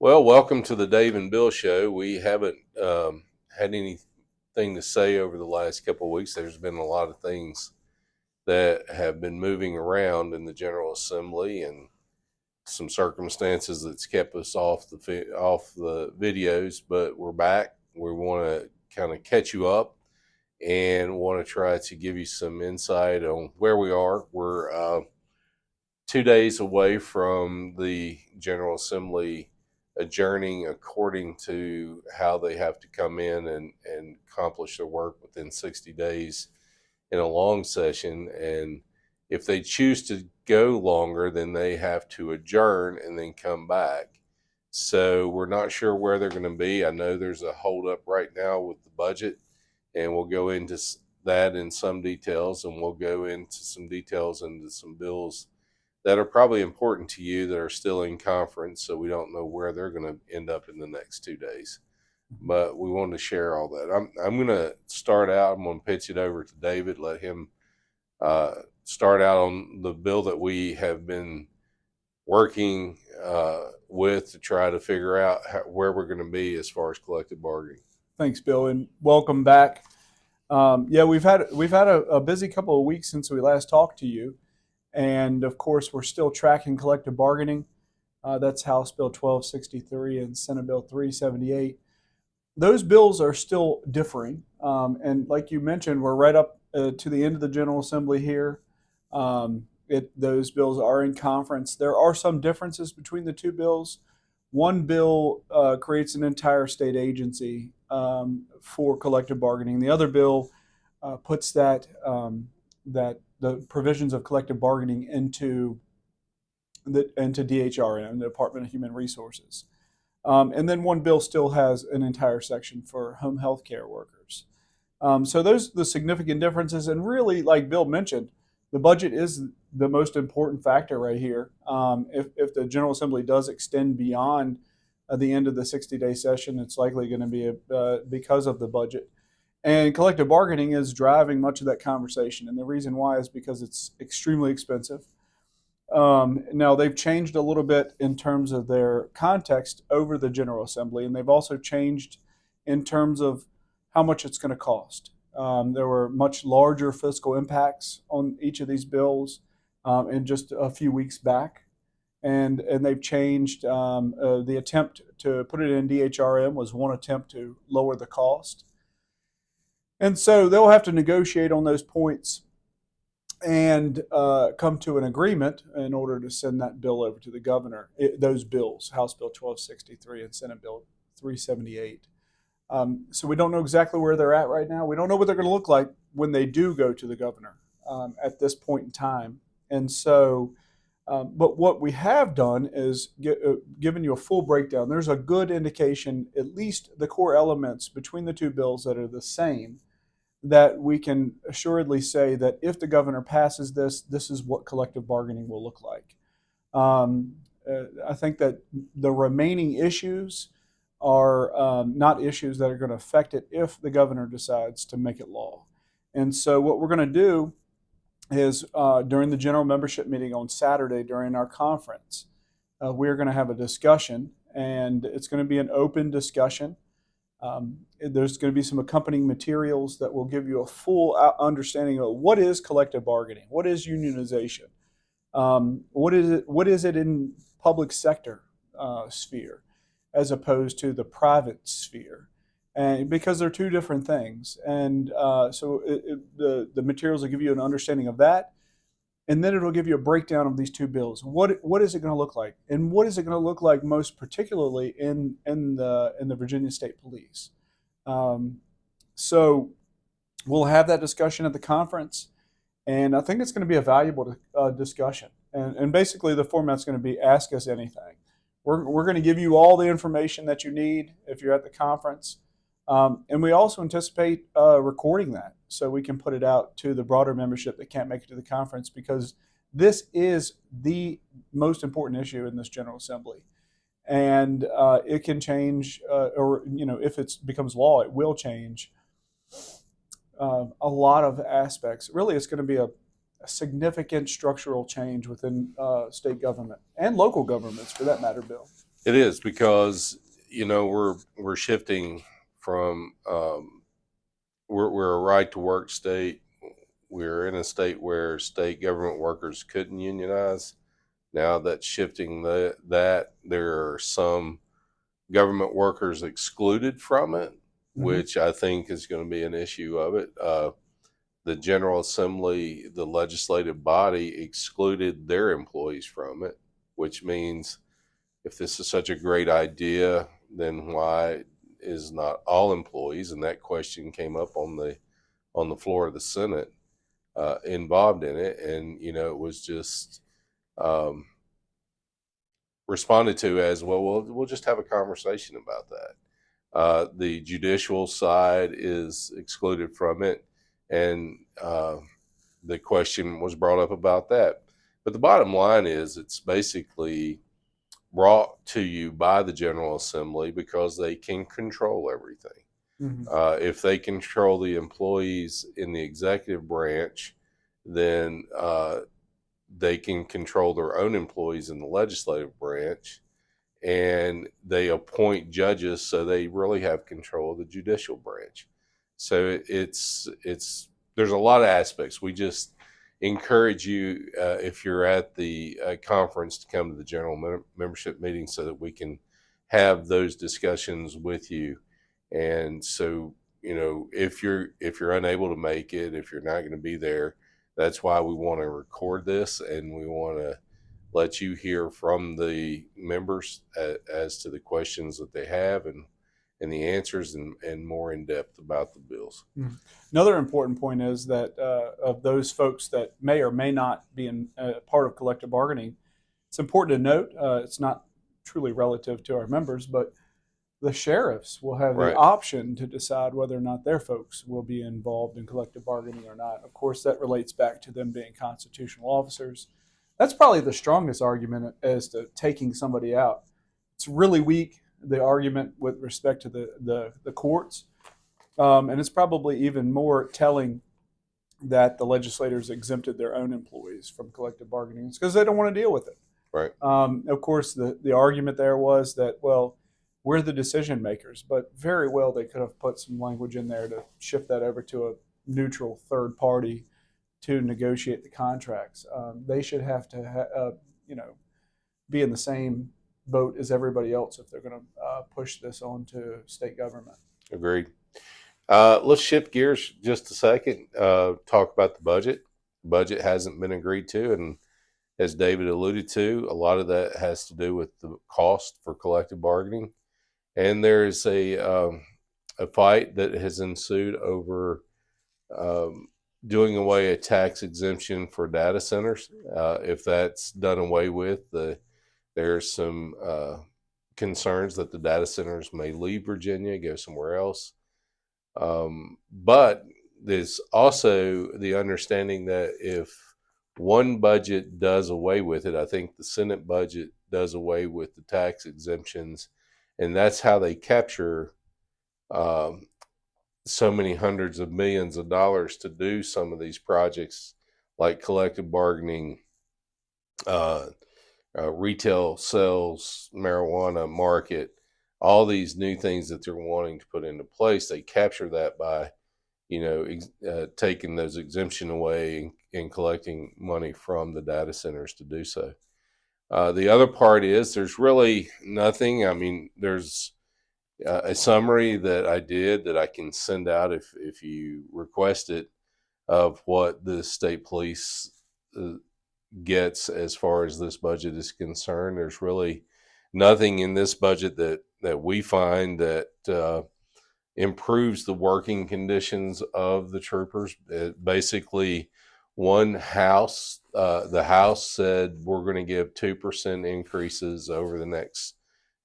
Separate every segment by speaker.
Speaker 1: Well, welcome to the Dave and Bill Show. We haven't had anything to say over the last couple of weeks. There's been a lot of things that have been moving around in the General Assembly, and some circumstances that's kept us off the videos. But we're back. We want to kind of catch you up and want to try to give you some insight on where we are. We're 2 days away from the General Assembly adjourning according to how they have to come in and accomplish their work within 60 days in a long session. And if they choose to go longer, then they have to adjourn and then come back. So we're not sure where they're going to be. I know there's a holdup right now with the budget, and we'll go into that in some details, and we'll go into some details into some bills that are probably important to you that are still in conference, so we don't know where they're going to end up in the next 2 days. But we wanted to share all that. I'm going to start out. I'm going to pitch it over to David, let him start out on the bill that we have been working with to try to figure out where we're going to be as far as collective bargaining.
Speaker 2: Thanks, Bill, and welcome back. We've had a busy couple of weeks since we last talked to you. And of course, we're still tracking collective bargaining. That's House Bill 1263 and Senate Bill 378. Those bills are still differing. And like you mentioned, we're right up to the end of the General Assembly here. Those bills are in conference. There are some differences between the two bills. One bill creates an entire state agency for collective bargaining. The other bill puts that the provisions of collective bargaining into DHRM, the Department of Human Resources. And then one bill still has an entire section for home health care workers. So those are the significant differences. And really, like Bill mentioned, the budget is the most important factor right here. If the General Assembly does extend beyond the end of the 60-day session, it's likely going to be because of the budget. And collective bargaining is driving much of that conversation. And the reason why is because it's extremely expensive. Now, they've changed a little bit in terms of their context over the General Assembly, and they've also changed in terms of how much it's going to cost. There were much larger fiscal impacts on each of these bills in just a few weeks back. And they've changed. The attempt to put it in DHRM was one attempt to lower the cost. And so they'll have to negotiate on those points and come to an agreement in order to send that bill over to the governor. Those bills, House Bill 1263 and Senate Bill 378. So we don't know exactly where they're at right now. We don't know what they're going to look like when they do go to the governor at this point in time. And so, but what we have done is given you a full breakdown. There's a good indication, at least the core elements between the two bills that are the same, that we can assuredly say that if the governor passes this, this is what collective bargaining will look like. I think that the remaining issues are not issues that are going to affect it if the governor decides to make it law. And so what we're going to do is during the general membership meeting on Saturday during our conference, we're going to have a discussion, and it's going to be an open discussion. There's going to be some accompanying materials that will give you a full understanding of what is collective bargaining, what is unionization, what is it in public sector sphere as opposed to the private sphere, and because they're two different things. And so the materials will give you an understanding of that, and then it'll give you a breakdown of these two bills. What is it going to look like, and what is it going to look like most particularly in the Virginia State Police? So we'll have that discussion at the conference, and I think it's going to be a valuable discussion. And basically the format's going to be ask us anything. We're going to give you all the information that you need if you're at the conference. And we also anticipate recording that so we can put it out to the broader membership that can't make it to the conference, because this is the most important issue in this General Assembly. And it can change, or if it becomes law, it will change a lot of aspects. Really, it's going to be a significant structural change within state government and local governments, for that matter, Bill.
Speaker 1: It is because we're shifting from we're a right to work state. We're in a state where state government workers couldn't unionize. Now that's shifting that there are some government workers excluded from it,
Speaker 2: Hmm.
Speaker 1: which I think is going to be an issue of it. The General Assembly, the legislative body, excluded their employees from it, which means if this is such a great idea, then why is not all employees? And that question came up on the floor of the Senate involved in it, and it was just um, responded to as well. We'll just have a conversation about that. The judicial side is excluded from it, and the question was brought up about that. But the bottom line is, it's basically brought to you by the General Assembly because they can control everything.
Speaker 2: Hmm.
Speaker 1: If they control the employees in the executive branch, then they can control their own employees in the legislative branch, and they appoint judges, so they really have control of the judicial branch. So it's there's a lot of aspects. We just encourage you, if you're at the conference, to come to the general membership meeting so that we can have those discussions with you. And so, if you're unable to make it, if you're not going to be there, that's why we want to record this, and we want to let you hear from the members as to the questions that they have, and the answers, and more in depth about the bills.
Speaker 2: Mhm. Another important point is that of those folks that may or may not be in part of collective bargaining, it's important to note it's not truly relative to our members, but the sheriffs will have the
Speaker 1: Right.
Speaker 2: option to decide whether or not their folks will be involved in collective bargaining or not. Of course, that relates back to them being constitutional officers. That's probably the strongest argument as to taking somebody out. It's really weak, the argument with respect to the courts. And it's probably even more telling that the legislators exempted their own employees from collective bargaining. It's because they don't want to deal with it.
Speaker 1: Right.
Speaker 2: Of course, the argument there was that, well, we're the decision makers, but very well they could have put some language in there to shift that over to a neutral third party to negotiate the contracts. They should have to, you know, be in the same boat as everybody else if they're going to push this on to state government.
Speaker 1: Agreed. Let's shift gears just a second. Talk about the budget. Budget hasn't been agreed to, and as David alluded to, a lot of that has to do with the cost for collective bargaining. And there's a fight that has ensued over um, doing away a tax exemption for data centers. If that's done away with, there's some concerns that the data centers may leave Virginia, go somewhere else. But there's also the understanding that if one budget does away with it, I think the Senate budget does away with the tax exemptions, and that's how they capture um, so many hundreds of millions of dollars to do some of these projects, like collective bargaining, uh, retail sales, marijuana market, all these new things that they're wanting to put into place. They capture that by taking those exemption away, and collecting money from the data centers to do so. The other part is there's really nothing. I mean, there's a summary that I did that I can send out if you request it, of what the state police uh, gets as far as this budget is concerned. There's really nothing in this budget that we find that improves the working conditions of the troopers. Basically, the House said we're going to give 2% increases over the next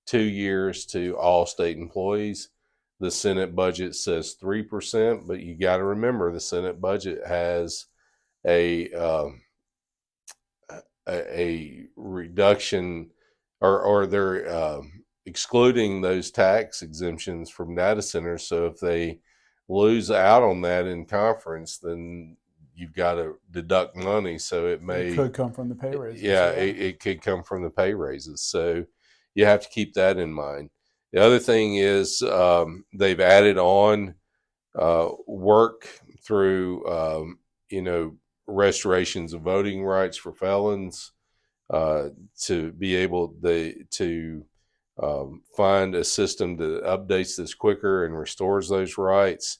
Speaker 1: 2 years to all state employees. The Senate budget says 3%, but you got to remember the Senate budget has a a reduction, or they're excluding those tax exemptions from data centers. So if they lose out on that in conference, then you've got to deduct money. So it
Speaker 2: It
Speaker 1: may,
Speaker 2: could come from the pay raises.
Speaker 1: yeah,
Speaker 2: Yeah.
Speaker 1: it could come from the pay raises. So you have to keep that in mind. The other thing is they've added on work through restorations of voting rights for felons, to be able to find a system that updates this quicker and restores those rights.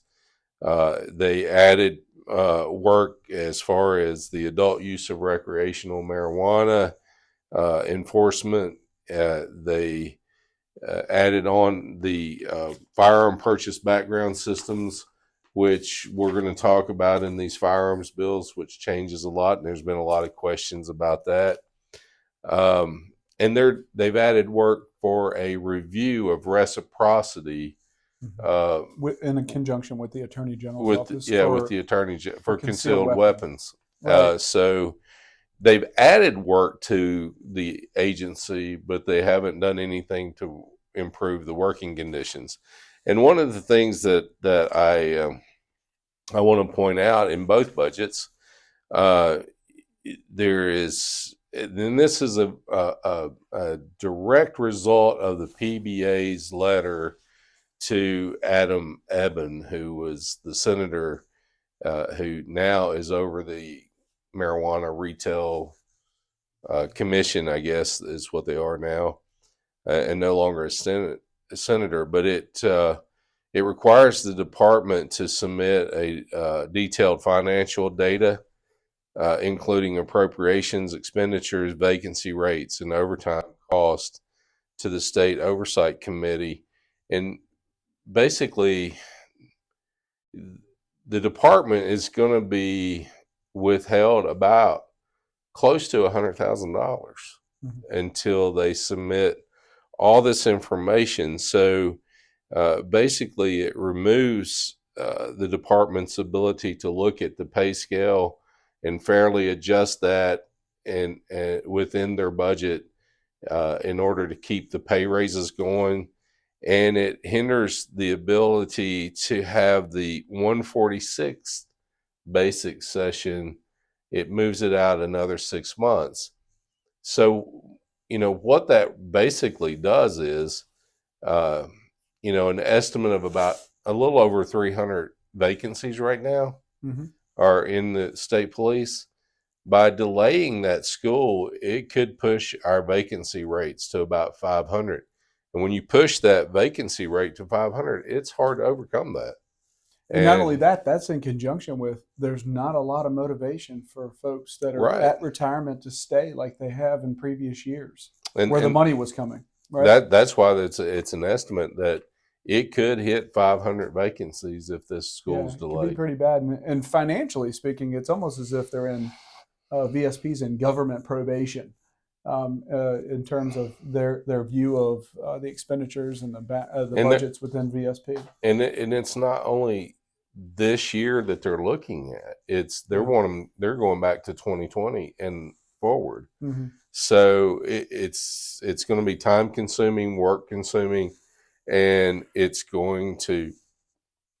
Speaker 1: They added work as far as the adult use of recreational marijuana enforcement. They added on the firearm purchase background systems, which we're going to talk about in these firearms bills, which changes a lot. And there's been a lot of questions about that. And they've added work for a review of reciprocity
Speaker 2: in conjunction with the Attorney General's
Speaker 1: with
Speaker 2: office.
Speaker 1: with the attorney for concealed weapons.
Speaker 2: Right.
Speaker 1: So they've added work to the agency, but they haven't done anything to improve the working conditions. And one of the things that I want to point out in both budgets, there is, and this is a direct result of the PBA's letter to Adam Eben, who was the senator who now is over the marijuana retail commission, I guess is what they are now, and no longer a senator. But it requires the department to submit a detailed financial data, including appropriations, expenditures, vacancy rates, and overtime cost to the state oversight committee. And basically, the department is going to be withheld about close to $100,000 until they submit all this information. So basically, it removes the department's ability to look at the pay scale and fairly adjust that and within their budget in order to keep the pay raises going. And it hinders the ability to have the 146th basic session. It moves it out another 6 months. So, what that basically does is, an estimate of about a little over 300 vacancies right now are in the state police. By delaying that school, it could push our vacancy rates to about 500. And when you push that vacancy rate to 500, it's hard to overcome that.
Speaker 2: And not only that, that's in conjunction with there's not a lot of motivation for folks that are at retirement to stay like they have in previous years, where the money was coming. Right.
Speaker 1: That's why it's an estimate that it could hit 500 vacancies if this school's delayed.
Speaker 2: It could be pretty bad. And financially speaking, it's almost as if they're in VSPs in government probation. In terms of their view of the expenditures and the budgets within VSP,
Speaker 1: and it's not only this year that they're looking at; they're going back to 2020 and forward. So it's going to be time consuming, work consuming, and it's going to,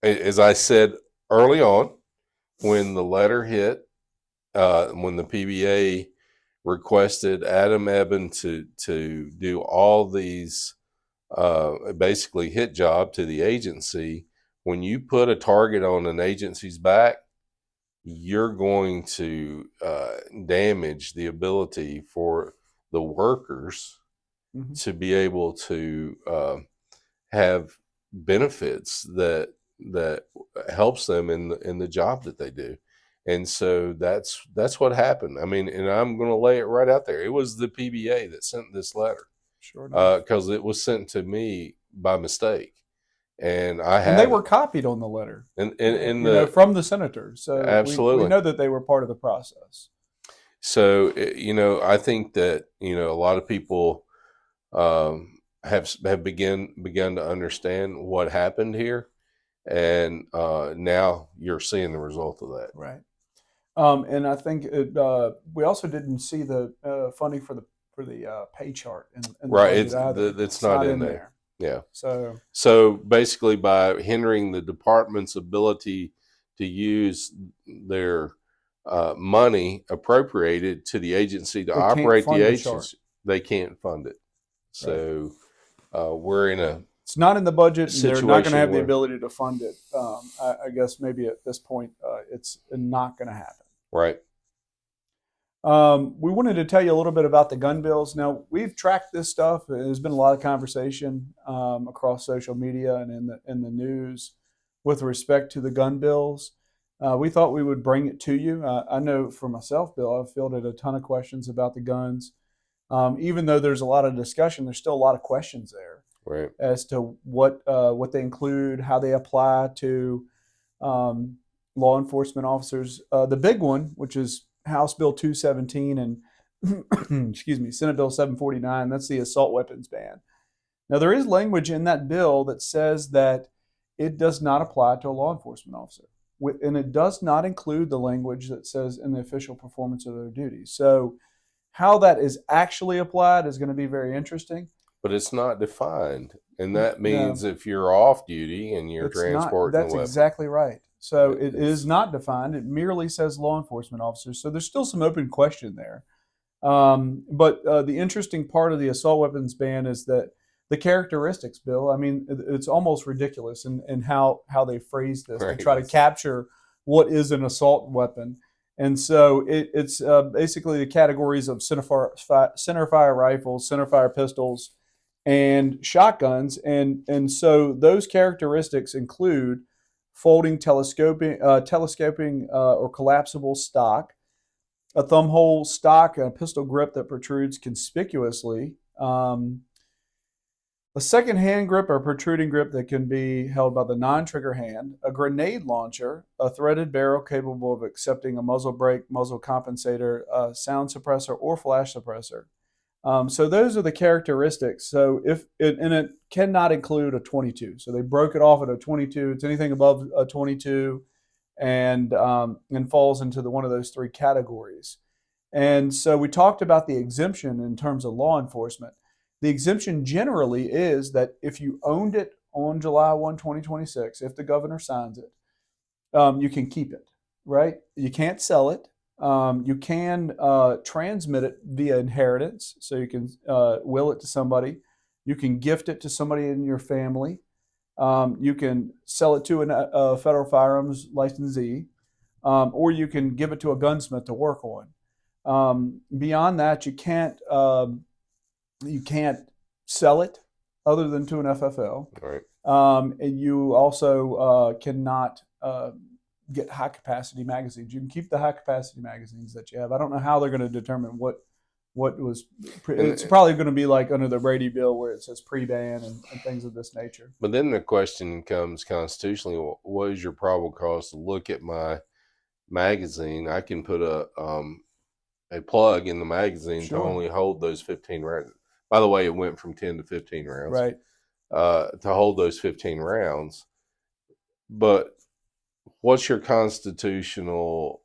Speaker 1: as I said early on, when the letter hit, when the PBA requested Adam Eben to do all these basically hit job to the agency. When you put a target on an agency's back, you're going to damage the ability for the workers to be able to have benefits that helps them in the job that they do. And so that's what happened. I mean, and I'm going to lay it right out there. It was the PBA that sent this letter, because it was sent to me by mistake, and they
Speaker 2: were copied on the letter,
Speaker 1: and
Speaker 2: from the senator. So
Speaker 1: absolutely,
Speaker 2: we know that they were part of the process.
Speaker 1: So I think that a lot of people have begun to understand what happened here, and now you're seeing the result of that.
Speaker 2: Right. And I think we also didn't see the funding for the pay chart in the budget either.
Speaker 1: It's not in there. Yeah.
Speaker 2: So
Speaker 1: basically, by hindering the department's ability to use their money appropriated to the agency to operate the agency, they can't fund it. So we're in a
Speaker 2: It's not in the budget, and they're not going to
Speaker 1: situation
Speaker 2: have the
Speaker 1: where,
Speaker 2: ability to fund it. I guess maybe at this point, it's not going to happen.
Speaker 1: right,
Speaker 2: We wanted to tell you a little bit about the gun bills. Now, we've tracked this stuff. There's been a lot of conversation across social media and in the news with respect to the gun bills. We thought we would bring it to you. I know for myself, Bill, I've fielded a ton of questions about the guns. Even though there's a lot of discussion, there's still a lot of questions there
Speaker 1: right.
Speaker 2: as to what they include, how they apply to law enforcement officers. The big one, which is House Bill 217 and excuse me, Senate Bill 749, that's the assault weapons ban. Now, there is language in that bill that says that it does not apply to a law enforcement officer, and it does not include the language that says in the official performance of their duties. So how that is actually applied is going to be very interesting.
Speaker 1: But it's not defined, and that
Speaker 2: No,
Speaker 1: means if you're off duty and you're
Speaker 2: it's not.
Speaker 1: transporting a
Speaker 2: That's
Speaker 1: weapon,
Speaker 2: exactly right. So it
Speaker 1: it's
Speaker 2: is not defined. It merely says law enforcement officers. So there's still some open question there. But the interesting part of the assault weapons ban is that the characteristics, Bill. I mean, it's almost ridiculous in how they phrase this to
Speaker 1: right.
Speaker 2: try to capture what is an assault weapon. And so it's basically the categories of centerfire rifles, centerfire pistols, and shotguns. And so those characteristics include folding, telescoping, or collapsible stock, a thumb hole stock, a pistol grip that protrudes conspicuously, a second hand grip or protruding grip that can be held by the non-trigger hand, a grenade launcher, a threaded barrel capable of accepting a muzzle brake, muzzle compensator, sound suppressor, or flash suppressor. So those are the characteristics. So it cannot include a 22. So they broke it off at a 22. It's anything above a 22, and falls into one of those three categories. And so we talked about the exemption in terms of law enforcement. The exemption generally is that if you owned it on July 1, 2026, if the governor signs it, you can keep it, right? You can't sell it. You can transmit it via inheritance, so you can will it to somebody. You can gift it to somebody in your family. You can sell it to a federal firearms licensee, or you can give it to a gunsmith to work on. Beyond that, you can't sell it other than to an FFL.
Speaker 1: Right.
Speaker 2: And you also cannot get high capacity magazines. You can keep the high capacity magazines that you have. I don't know how they're going to determine what was. It's probably going to be like under the Brady bill where it says pre-ban and things of this nature.
Speaker 1: But then the question comes constitutionally: what is your probable cause to look at my magazine? I can put a plug in the magazine to
Speaker 2: Sure.
Speaker 1: only hold those 15 rounds. By the way, it went from 10 to 15 rounds.
Speaker 2: Right.
Speaker 1: To hold those 15 rounds. But what's your constitutional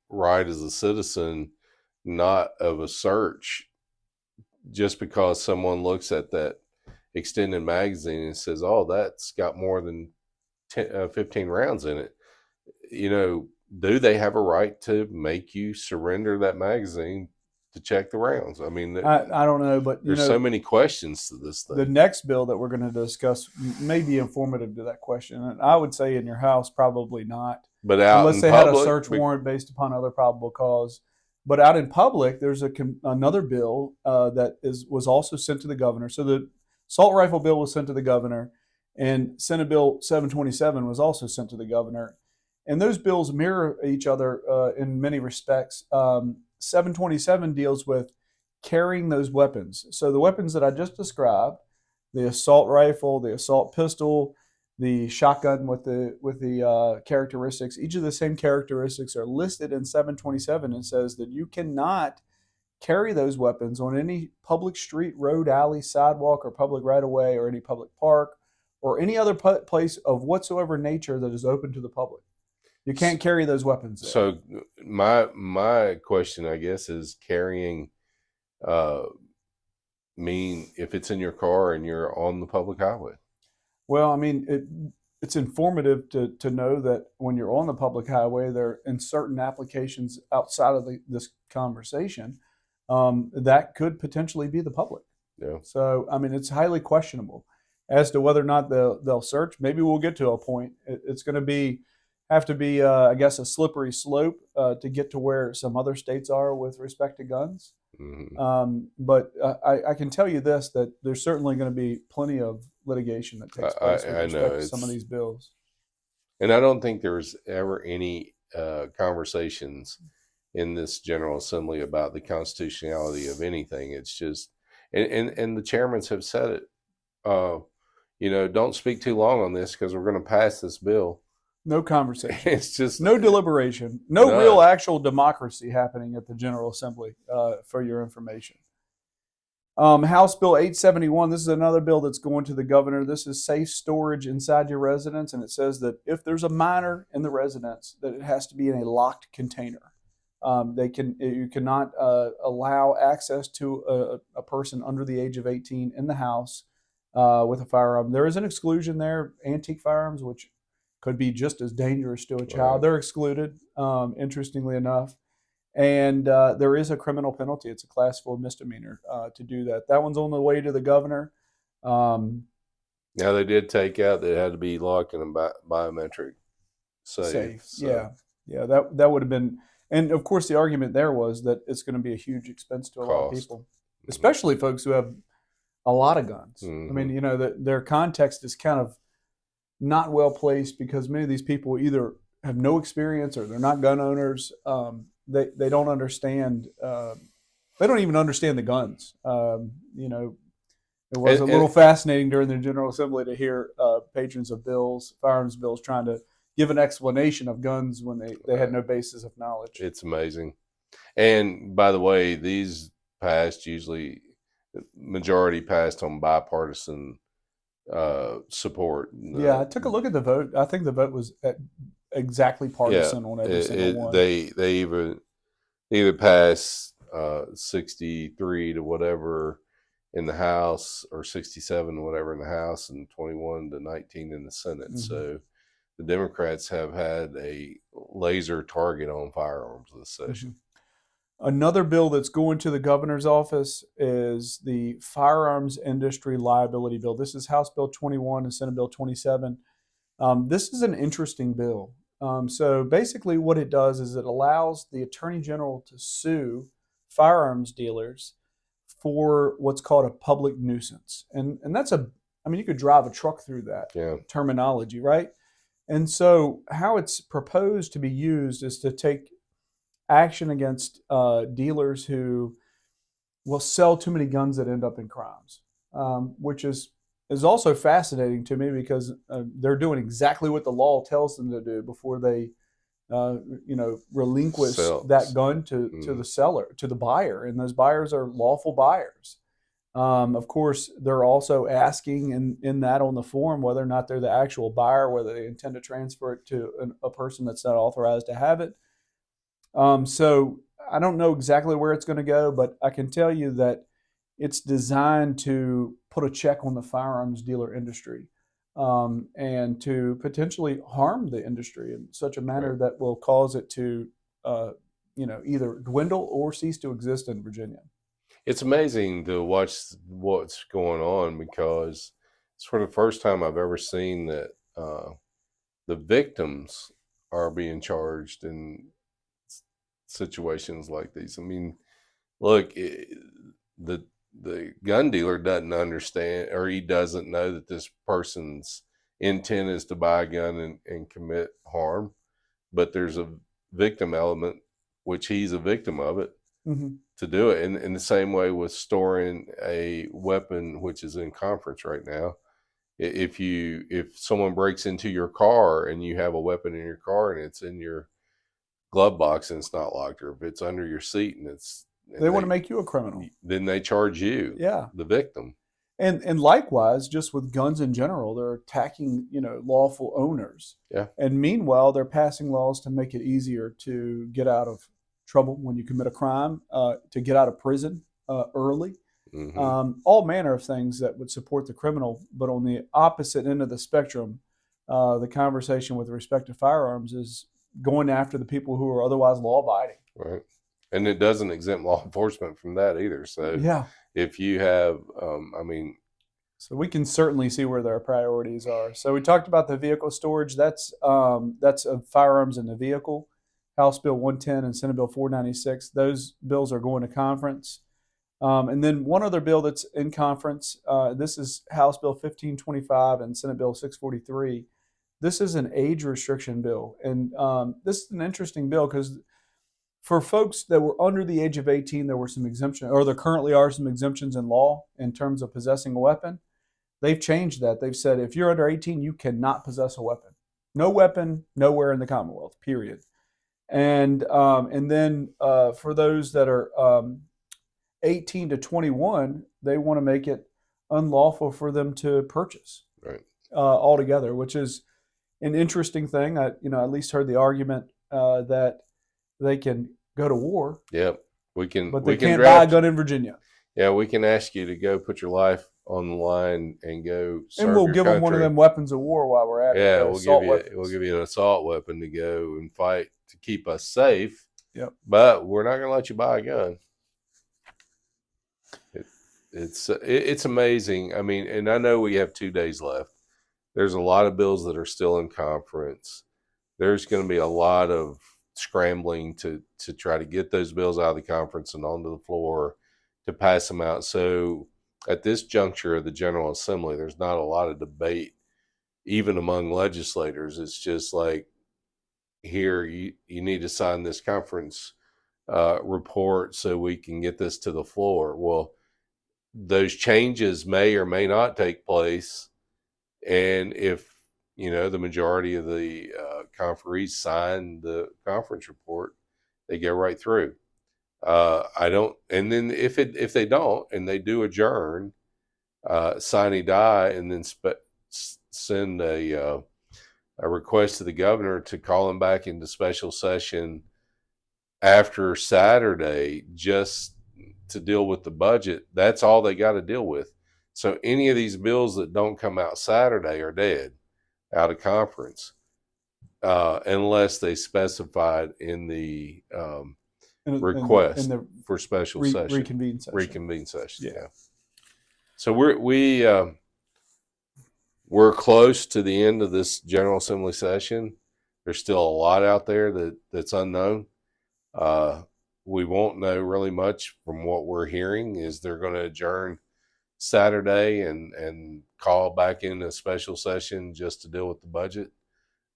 Speaker 1: right as a citizen not of a search just because someone looks at that extended magazine and says, oh, that's got more than 15 rounds in it? Do they have a right to make you surrender that magazine to check the rounds? I mean,
Speaker 2: I don't know, but
Speaker 1: there's so many questions to this thing.
Speaker 2: The next bill that we're going to discuss may be informative to that question, and I would say in your house probably not,
Speaker 1: but out
Speaker 2: unless
Speaker 1: in
Speaker 2: they
Speaker 1: public,
Speaker 2: had a search warrant based upon other probable cause. But out in public, there's another bill that was also sent to the governor. So the assault rifle bill was sent to the governor, and Senate Bill 727 was also sent to the governor. And those bills mirror each other in many respects. 727 deals with carrying those weapons. So the weapons that I just described, the assault rifle, the assault pistol, the shotgun with the characteristics, each of the same characteristics are listed in 727 and says that you cannot carry those weapons on any public street, road, alley, sidewalk, or public right-of-way, or any public park, or any other place of whatsoever nature that is open to the public. You can't carry those weapons there.
Speaker 1: So my question, I guess, is carrying mean if it's in your car and you're on the public highway?
Speaker 2: Well, I mean, it's informative to know that when you're on the public highway, there in certain applications outside of this conversation, that could potentially be the public.
Speaker 1: Yeah.
Speaker 2: So, I mean, it's highly questionable as to whether or not they'll search. Maybe we'll get to a point. It's going to have to be, I guess, a slippery slope to get to where some other states are with respect to guns.
Speaker 1: Hmm.
Speaker 2: But I can tell you this, that there's certainly going to be plenty of litigation that takes place with
Speaker 1: I know
Speaker 2: respect to some of
Speaker 1: it's,
Speaker 2: these bills.
Speaker 1: and I don't think there's ever any conversations in this General Assembly about the constitutionality of anything. It's just, and the chairmans have said it. Uh, don't speak too long on this because we're going to pass this bill.
Speaker 2: No conversation,
Speaker 1: It's just
Speaker 2: no deliberation, no real
Speaker 1: none.
Speaker 2: actual democracy happening at the General Assembly, for your information. House Bill 871, this is another bill that's going to the governor. This is safe storage inside your residence, and it says that if there's a minor in the residence, that it has to be in a locked container. You cannot allow access to a person under the age of 18 in the house with a firearm. There is an exclusion there, antique firearms, which could be just as dangerous to a child.
Speaker 1: Right.
Speaker 2: They're excluded, interestingly enough. And there is a criminal penalty. It's a class 4 misdemeanor to do that. That one's on the way to the governor. Um,
Speaker 1: Now they did take out that it had to be locked in a biometric safe.
Speaker 2: Safe,
Speaker 1: So
Speaker 2: yeah, yeah. That would have been, and of course, the argument there was that it's going to be a huge expense to a lot of
Speaker 1: cost.
Speaker 2: people,
Speaker 1: Hmm.
Speaker 2: especially folks who have a lot of guns. I
Speaker 1: Hmm.
Speaker 2: mean, their context is kind of not well placed because many of these people either have no experience or they're not gun owners. They don't understand. They don't even understand the guns. It was a
Speaker 1: And
Speaker 2: little fascinating during the General Assembly to hear patrons of firearms bills, trying to give an explanation of guns when they had no basis of knowledge.
Speaker 1: it's amazing. And by the way, these passed usually majority passed on bipartisan support.
Speaker 2: Yeah, I took a look at the vote. I think the vote was exactly
Speaker 1: Yeah,
Speaker 2: partisan on every single one.
Speaker 1: they either pass 63 to whatever in the House or 67 whatever in the House and 21 to 19 in the Senate.
Speaker 2: Mm-hmm.
Speaker 1: So the Democrats have had a laser target on firearms this
Speaker 2: Mm-hmm.
Speaker 1: session.
Speaker 2: Another bill that's going to the governor's office is the Firearms Industry Liability Bill. This is House Bill 21 and Senate Bill 27. This is an interesting bill. So basically, what it does is it allows the Attorney General to sue firearms dealers for what's called a public nuisance. And that's I mean, you could drive a truck through that
Speaker 1: Yeah.
Speaker 2: terminology, right? And so, how it's proposed to be used is to take action against dealers who will sell too many guns that end up in crimes, which is also fascinating to me because they're doing exactly what the law tells them to do before they, relinquish that gun to the seller, to the buyer, and those buyers are lawful buyers. Of course, they're also asking in that on the form whether or not they're the actual buyer, whether they intend to transfer it to a person that's not authorized to have it. So I don't know exactly where it's going to go, but I can tell you that it's designed to put a check on the firearms dealer industry, and to potentially harm the industry in such a manner
Speaker 1: Right.
Speaker 2: that will cause it to, either dwindle or cease to exist in Virginia.
Speaker 1: It's amazing to watch what's going on because it's for the first time I've ever seen that the victims are being charged in situations like these. I mean, look, the the gun dealer doesn't understand, or he doesn't know that this person's intent is to buy a gun and commit harm, but there's a victim element, which he's a victim of it,
Speaker 2: Mm-hmm.
Speaker 1: to do it. In the same way with storing a weapon, which is in conference right now. If someone breaks into your car and you have a weapon in your car and it's in your glove box and it's not locked, or if it's under your seat and
Speaker 2: They want to make you a criminal.
Speaker 1: then they charge you,
Speaker 2: Yeah.
Speaker 1: the victim.
Speaker 2: And likewise, just with guns in general, they're attacking, lawful owners.
Speaker 1: Yeah.
Speaker 2: And meanwhile, they're passing laws to make it easier to get out of trouble when you commit a crime, to get out of prison early.
Speaker 1: Hmm.
Speaker 2: All manner of things that would support the criminal. But on the opposite end of the spectrum, the conversation with respect to firearms is going after the people who are otherwise law abiding.
Speaker 1: Right. And it doesn't exempt law enforcement from that either. So
Speaker 2: Yeah.
Speaker 1: if you have,
Speaker 2: So we can certainly see where their priorities are. So we talked about the vehicle storage. That's of firearms in the vehicle. House Bill 110 and Senate Bill 496. Those bills are going to conference. And then one other bill that's in conference. This is House Bill 1525 and Senate Bill 643. This is an age restriction bill, and this is an interesting bill because for folks that were under the age of 18, there were some exemptions, or there currently are some exemptions in law in terms of possessing a weapon. They've changed that. They've said if you're under 18, you cannot possess a weapon. No weapon, nowhere in the Commonwealth, period. And then for those that are 18 to 21, they want to make it unlawful for them to purchase
Speaker 1: right.
Speaker 2: Altogether, which is an interesting thing. I at least heard the argument that they can go to war.
Speaker 1: Yep. We can,
Speaker 2: but they
Speaker 1: we can
Speaker 2: can't
Speaker 1: draft,
Speaker 2: buy a gun in Virginia.
Speaker 1: Yeah, we can ask you to go put your life on the line and go serve
Speaker 2: And we'll
Speaker 1: your
Speaker 2: give
Speaker 1: country.
Speaker 2: them one of them weapons of war while we're at it.
Speaker 1: Yeah, we'll give you an assault weapon to go and fight to keep us safe.
Speaker 2: Yep.
Speaker 1: But we're not going to let you buy a gun. It's amazing. I mean, and I know we have 2 days left. There's a lot of bills that are still in conference. There's going to be a lot of scrambling to try to get those bills out of the conference and onto the floor to pass them out. So at this juncture of the General Assembly, there's not a lot of debate, even among legislators. It's just like, here, you need to sign this conference report so we can get this to the floor. Well, those changes may or may not take place. And if, the majority of the conferees sign the conference report, they go right through. And then if they don't, and they do adjourn, sine die, and then send a request to the governor to call him back into special session after Saturday just to deal with the budget, that's all they got to deal with. So any of these bills that don't come out Saturday are dead out of conference, unless they specified in the request for special session.
Speaker 2: Reconvene session.
Speaker 1: Yeah. So we're close to the end of this General Assembly session. There's still a lot out there that's unknown. We won't know really much from what we're hearing. Is they're going to adjourn Saturday and call back in a special session just to deal with the budget.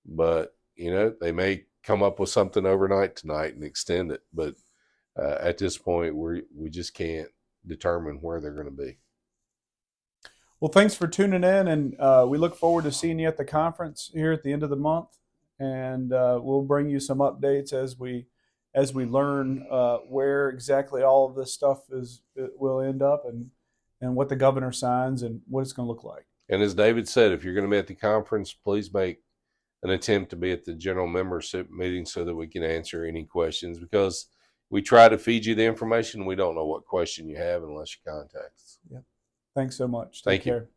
Speaker 1: But, they may come up with something overnight tonight and extend it. But at this point, we just can't determine where they're going to be.
Speaker 2: Well, thanks for tuning in, and we look forward to seeing you at the conference here at the end of the month. And we'll bring you some updates as we learn where exactly all of this stuff will end up, and what the governor signs and what it's going to look like.
Speaker 1: And as David said, if you're going to be at the conference, please make an attempt to be at the general membership meeting so that we can answer any questions, because we try to feed you the information. We don't know what question you have unless you contact us.
Speaker 2: Yep. Thanks so much.
Speaker 1: Thank you.
Speaker 2: Take care.